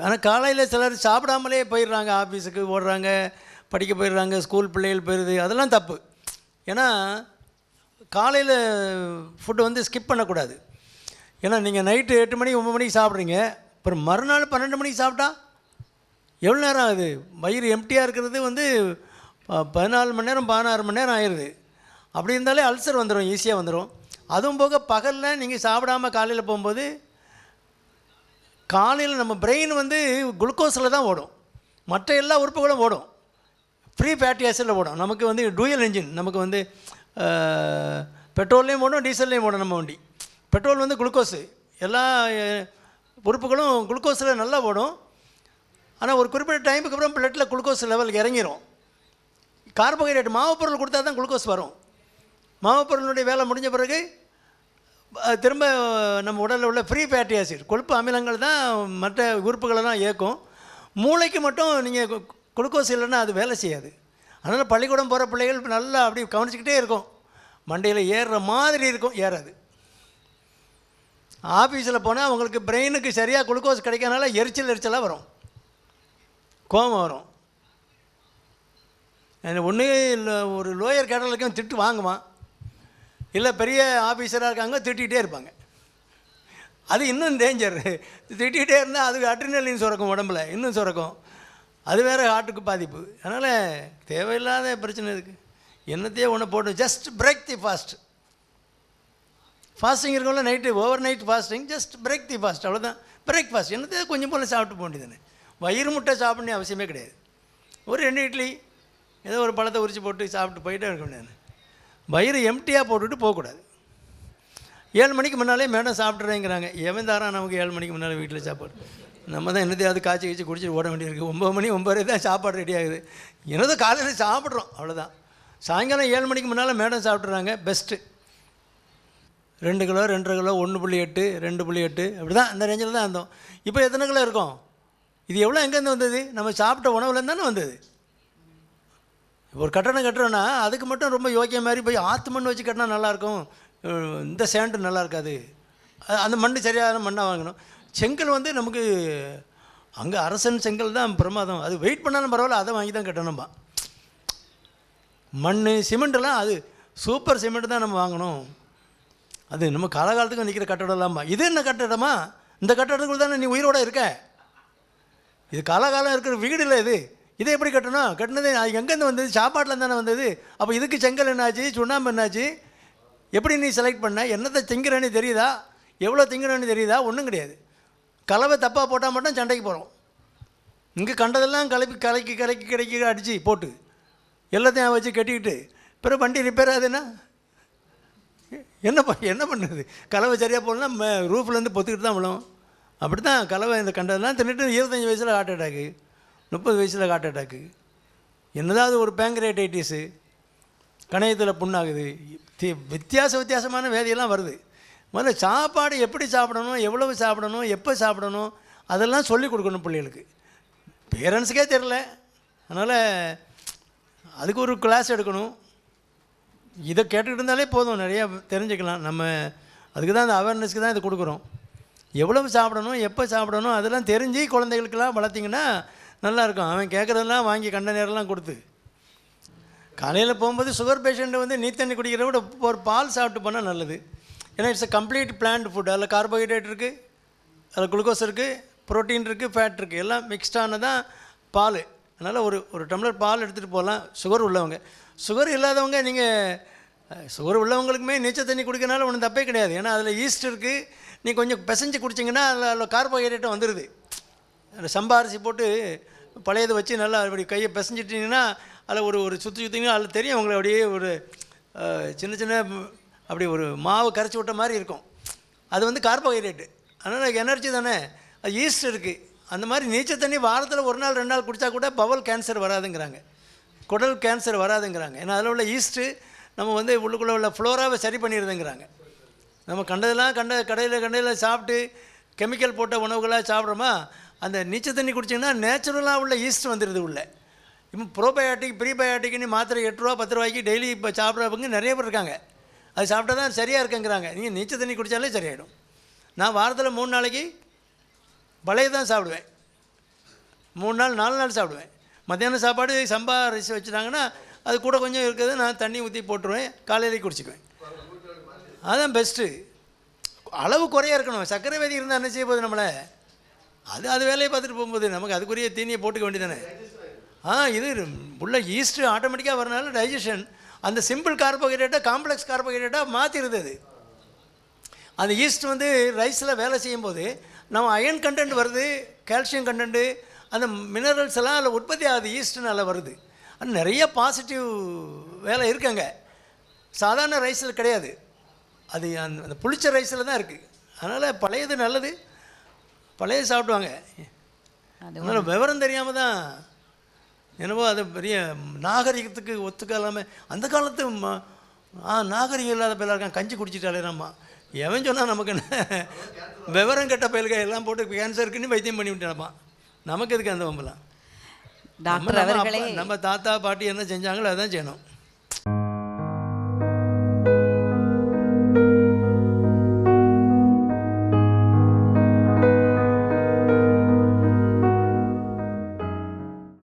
ஆனால் காலையில் சிலர் சாப்பிடாமலே போயிடுறாங்க, ஆஃபீஸுக்கு ஓடுறாங்க, படிக்க போயிடுறாங்க, ஸ்கூல் பிள்ளைகள் போயிடுது, அதெல்லாம் தப்பு. ஏன்னா காலையில் ஃபுட்டு வந்து ஸ்கிப் பண்ணக்கூடாது. ஏன்னா நீங்கள் நைட்டு 8 மணி 9 மணிக்கு சாப்பிட்றீங்க, அப்புறம் மறுநாள் 12 மணிக்கு சாப்பிட்டா எவ்வளோ நேரம் ஆகுது? வயிறு எம்டியாக இருக்கிறது வந்து 14 மணி நேரம் 16 மணி நேரம் ஆயிடுது. அப்படி இருந்தாலே அல்சர் வந்துடும், ஈஸியாக வந்துடும். அதுவும் போக பகலில் நீங்கள் சாப்பிடாமல் காலையில் போகும்போது காலையில் நம்ம பிரெயின் வந்து குளுக்கோஸில் தான் ஓடும், மற்ற எல்லா உறுப்புகளும் ஓடும், ஃப்ரீ ஃபேட்டி ஆசிடில் ஓடும். நமக்கு வந்து டூயல் என்ஜின், நமக்கு வந்து பெட்ரோல்லையும் ஓடும் டீசல்லையும் ஓடும் நம்ம வண்டி. பெட்ரோல் வந்து குளுக்கோஸு, எல்லா உறுப்புகளும் குளுக்கோஸில் நல்லா ஓடும். ஆனால் ஒரு குறிப்பிட்ட டைமுக்கு அப்புறம் பிளட்டில் குளுக்கோஸ் லெவல் இறங்கிடும். கார்போஹைட்ரேட் மாவுப்பொருள் கொடுத்தா தான் குளுக்கோஸ் வரும். மாவுப்பொருளுடைய வேலை முடிஞ்ச பிறகு திரும்ப நம்ம உடலில் உள்ள ஃப்ரீ ஃபேட்டி ஆசிட், கொழுப்பு அமிலங்கள் தான் மற்ற உறுப்புகளை தான் இயக்கும். மூளைக்கு மட்டும் நீங்கள் குளுக்கோஸ் இல்லைன்னா அது வேலை செய்யாது. அதனால் பள்ளிக்கூடம் போகிற பிள்ளைகள் நல்லா அப்படி கவனிச்சிக்கிட்டே இருக்கும், மண்டையில் ஏறுற மாதிரி இருக்கும், ஏறாது. ஆஃபீஸில் போனால் அவங்களுக்கு பிரெயினுக்கு சரியாக குளுக்கோஸ் கிடைக்கிறனால எரிச்சலாக வரும், கோபம் வரும். ஒன்று இல்லை, ஒரு லோயர் கேடலுக்கும் திட்டு வாங்குவான், இல்லை பெரிய ஆஃபீஸராக இருக்காங்க திட்டிகிட்டே இருப்பாங்க. அது இன்னும் டேஞ்சர். திட்டிகிட்டே இருந்தால் அதுக்கு அட்ரினலின் சுரக்கும், உடம்புல இன்னும் சுரக்கும், அது வேறு ஹார்ட்டுக்கு பாதிப்பு. அதனால் தேவையில்லாத பிரச்சனை இருக்குது. என்னத்தையே ஒன்று போட்டு just break the fast. Fasting இருக்கோம்ல, night over night fasting, just break the fast, அவ்வளோதான். பிரேக் ஃபாஸ்ட் என்னத்தையே கொஞ்சம் போல் சாப்பிட்டு போக வேண்டியதுன்னு. வயிறு முட்டை சாப்பிட்ணும் அவசியமே கிடையாது. ஒரு 2 இட்லி ஏதோ ஒரு பழத்தை உரிச்சு போட்டு சாப்பிட்டு போயிட்டே இருக்க வேண்டியது. வயிறு எம்டியாக போட்டுட்டு போகக்கூடாது. 7 மணிக்கு முன்னாலே மேடம் சாப்பிட்றேங்கிறாங்க. எவன் தாரா நமக்கு 7 மணிக்கு முன்னால் வீட்டில் சாப்பாடு? நம்ம தான் என்னத்தையாவது காய்ச்சி கீச்சி குடிச்சிட்டு ஓட வேண்டியிருக்கு. 9 மணி 9:30 தான் சாப்பாடு ரெடி ஆகுது. என்னதோ காலையில் சாப்பிட்றோம், அவ்வளோதான். சாயங்காலம் 7 மணிக்கு முன்னால் மேடம் சாப்பிட்றாங்க, பெஸ்ட்டு. 2 கிலோ 2.5 கிலோ 1.8 2.8 அப்படி தான், அந்த ரேஞ்சில் தான் இருந்தோம். இப்போ எத்தனை கிலோ இருக்கும்? இது எவ்வளோ எங்கேருந்து வந்தது? நம்ம சாப்பிட்ட உணவுலேருந்து தானே வந்தது. ஒரு கட்டணம் கட்டுறோன்னா அதுக்கு மட்டும் ரொம்ப யோக்கிய மாதிரி போய் ஆற்று மண் வச்சு கட்டினா நல்லாயிருக்கும், இந்த சேண்டு நல்லா இருக்காது, அந்த மண் சரியான மண்ணாக வாங்கணும். செங்கல் வந்து நமக்கு அங்கே அரசன் செங்கல் தான் பிரமாதம், அது வெயிட் பண்ணாலும் பரவாயில்ல, அதை வாங்கி தான் கட்டணும்பா. மண் சிமெண்ட்டெல்லாம் அது சூப்பர் சிமெண்ட் தான் நம்ம வாங்கணும், அது நம்ம காலகாலத்துக்கு நிற்கிற கட்டடம் இல்லாமா. இது என்ன கட்டடமா? இந்த கட்டடத்துக்குள்ள தானே நீ உயிரோடு இருக்க. இது காலகாலம் இருக்கிற வீடு இல்லை இது. இதை எப்படி கட்டணும்? கட்டினது எங்கேருந்து வந்தது? சாப்பாட்டில் தானே வந்தது. அப்போ இதுக்கு செங்கல் என்னாச்சு, சுண்ணாம்பு என்னாச்சு? எப்படி நீ செலக்ட் பண்ண? என்னத்தை திங்கிறேன்னு தெரியுதா? எவ்வளோ திங்கிறேன்னு தெரியுதா? ஒன்றும் கிடையாது. கலவை தப்பாக போட்டால் மட்டும் சண்டைக்கு போகிறோம். இங்கே கண்டதெல்லாம் கலக்கி அடித்து போட்டு எல்லாத்தையும் வச்சு கட்டிக்கிட்டு பிறகு வண்டி ரிப்பேர் ஆகுதுன்னா என்ன பண்ணுறது? கலவை சரியாக போடணும்னா ரூஃப்லேருந்து பொத்துக்கிட்டு தான் விழும். அப்படி தான் கலவை இந்த கண்டதெல்லாம் தின்னுட்டு 25 வயசில் ஹார்ட் அட்டாக்கு, 30 வயசில் ஹார்ட் அட்டாக்கு, என்னதாவது ஒரு பேங்க்ரேட்டைட்டிஸு, கணையத்தில் புண்ணாகுது, வித்தியாசமான வேதியெல்லாம் வருது. முதல்ல சாப்பாடு எப்படி சாப்பிடணும், எவ்வளவு சாப்பிடணும், எப்போ சாப்பிடணும், அதெல்லாம் சொல்லிக் கொடுக்கணும் பிள்ளைகளுக்கு. பேரண்ட்ஸுக்கே தெரில, அதனால் அதுக்கு ஒரு கிளாஸ் எடுக்கணும். இதை கேட்டுக்கிட்டு இருந்தாலே போதும், நிறையா தெரிஞ்சுக்கலாம். நம்ம அதுக்கு தான் இந்த அவேர்னஸ்க்கு தான் இதை கொடுக்குறோம். எவ்வளவு சாப்பிடணும், எப்போ சாப்பிடணும், அதெல்லாம் தெரிஞ்சு குழந்தைகளுக்கெல்லாம் வளர்த்திங்கன்னா நல்லாயிருக்கும். அவன் கேட்குறதெல்லாம் வாங்கி கண்ட நேரம்லாம் கொடுத்து. காலையில் போகும்போது சுகர் பேஷண்ட்டு வந்து நீ தண்ணி குடிக்கிறத விட ஒரு பால் சாப்பிட்டு போனால் நல்லது. ஏன்னா இட்ஸ் கம்ப்ளீட் பிளான்ட் ஃபுட். அதில் கார்போஹைட்ரேட் இருக்குது, அதில் குளுக்கோஸ் இருக்குது, ப்ரோட்டீன் இருக்குது, ஃபேட் இருக்குது, எல்லாம் மிக்ஸ்டான தான் பால். அதனால் ஒரு டம்ளர் பால் எடுத்துகிட்டு போகலாம் சுகர் உள்ளவங்க. சுகர் இல்லாதவங்க, நீங்கள் சுகர் உள்ளவங்களுக்குமே நீச்சல் தண்ணி குடிக்கிறனால ஒன்றும் தப்பே கிடையாது. ஏன்னா அதில் ஈஸ்ட் இருக்குது, நீ கொஞ்சம் பிசைஞ்சு குடிச்சிங்கன்னா அதில் கார்போஹைட்ரேட்டும் வந்துடுது. அதில் சம்பா அரிசி போட்டு பழையதை வச்சு நல்லா அப்படி கையை பிசைஞ்சிட்டிங்கன்னா அதில் ஒரு சுற்றிங்கன்னா அதில் தெரியும் அவங்களை அப்படியே ஒரு சின்ன அப்படி ஒரு மாவு கரைச்சி விட்ட மாதிரி இருக்கும். அது வந்து கார்போஹைட்ரேட்டு, அதனால் எனர்ஜி தானே. அது ஈஸ்ட் இருக்குது. அந்த மாதிரி நீச்சல் தண்ணி வாரத்தில் 1 நாள் 2 நாள் குடித்தா கூட பவல் கேன்சர் வராதுங்கிறாங்க, குடல் கேன்சர் வராதுங்கிறாங்க. ஏன்னா அதில் உள்ள ஈஸ்ட்டு நம்ம வந்து உள்ளுக்குள்ளே உள்ள ஃப்ளோராவை சரி பண்ணிடுதுங்கிறாங்க. நம்ம கண்டதெல்லாம் கடையில் சாப்பிட்டு கெமிக்கல் போட்ட உணவுகளாக சாப்பிட்றோமா, அந்த நீச்சல் தண்ணி குடிச்சிங்கன்னா நேச்சுரலாக உள்ள ஈஸ்ட் வந்துடுது உள்ள. இப்போ ப்ரோபயோட்டிக் ப்ரீபயோட்டிக்னு மாத்திரை 8 ரூபா 10 ரூபாய்க்கு டெய்லி இப்போ சாப்பிட்றவங்க நிறைய பேர் இருக்காங்க. அது சாப்பிட்டா தான் சரியாக இருக்குங்கிறாங்க. நீங்கள் நீச்சல் தண்ணி குடித்தாலே சரியாயிடும். நான் வாரத்தில் 3 நாளைக்கு பழைய தான் சாப்பிடுவேன். 3 நாள் 4 நாள் சாப்பிடுவேன். மத்தியானம் சாப்பாடு சம்பா ரைஸ் வச்சுட்டாங்கன்னா அது கூட கொஞ்சம் இருக்குது, நான் தண்ணி ஊற்றி போட்டுருவேன், காலையிலேயே குடிச்சிக்குவேன். அதுதான் பெஸ்ட்டு. அளவு குறையாக இருக்கணும். சர்க்கரை வியாதி இருந்தால் என்ன செய்ய போகுது நம்மளை? அது வேலையை பார்த்துட்டு போகும்போது நமக்கு அதுக்குரிய தீனியை போட்டுக்க வேண்டியதானே. இது உள்ள ஈஸ்ட்டு ஆட்டோமேட்டிக்காக வரனால டைஜஷன் அந்த சிம்பிள் கார்போஹைட்ரேட்டாக காம்ப்ளெக்ஸ் கார்போஹைட்ரேட்டாக மாற்றிடுது. அது அந்த ஈஸ்ட் வந்து ரைஸில் வேலை செய்யும்போது நம்ம அயன் கண்டென்ட் வருது, கால்சியம் கண்டென்ட்டு, அந்த மினரல்ஸ் எல்லாம் அதில் உற்பத்தி ஆகுது, ஈஸ்ட்னால வருது. அது நிறைய பாசிட்டிவ் வேலை இருக்குங்க, சாதாரண ரைஸில் கிடையாது. அது அந்த புளிச்ச ரைஸில் தான் இருக்குது. அதனால் பழையது நல்லது, பழைய சாப்பிடுவாங்க. அதனால் விவரம் தெரியாமல் தான் என்னவோ அது பெரிய நாகரிகத்துக்கு ஒத்துக்கலாமல். அந்த காலத்து நாகரிகம் இல்லாத பயிலாக இருக்கான், கஞ்சி குடிச்சிட்டாலே நம்ம எவன் சொன்னால் நமக்கு என்ன விவரம் கெட்ட பயில்கள் எல்லாம் போட்டு கேன்சருக்குன்னு வைத்தியம் பண்ணி விட்டானப்பா. நமக்கு எதுக்கு அந்த வம்பலாம்? நம்ம தாத்தா பாட்டி என்ன செஞ்சாங்களோ அதான் செய்யணும்.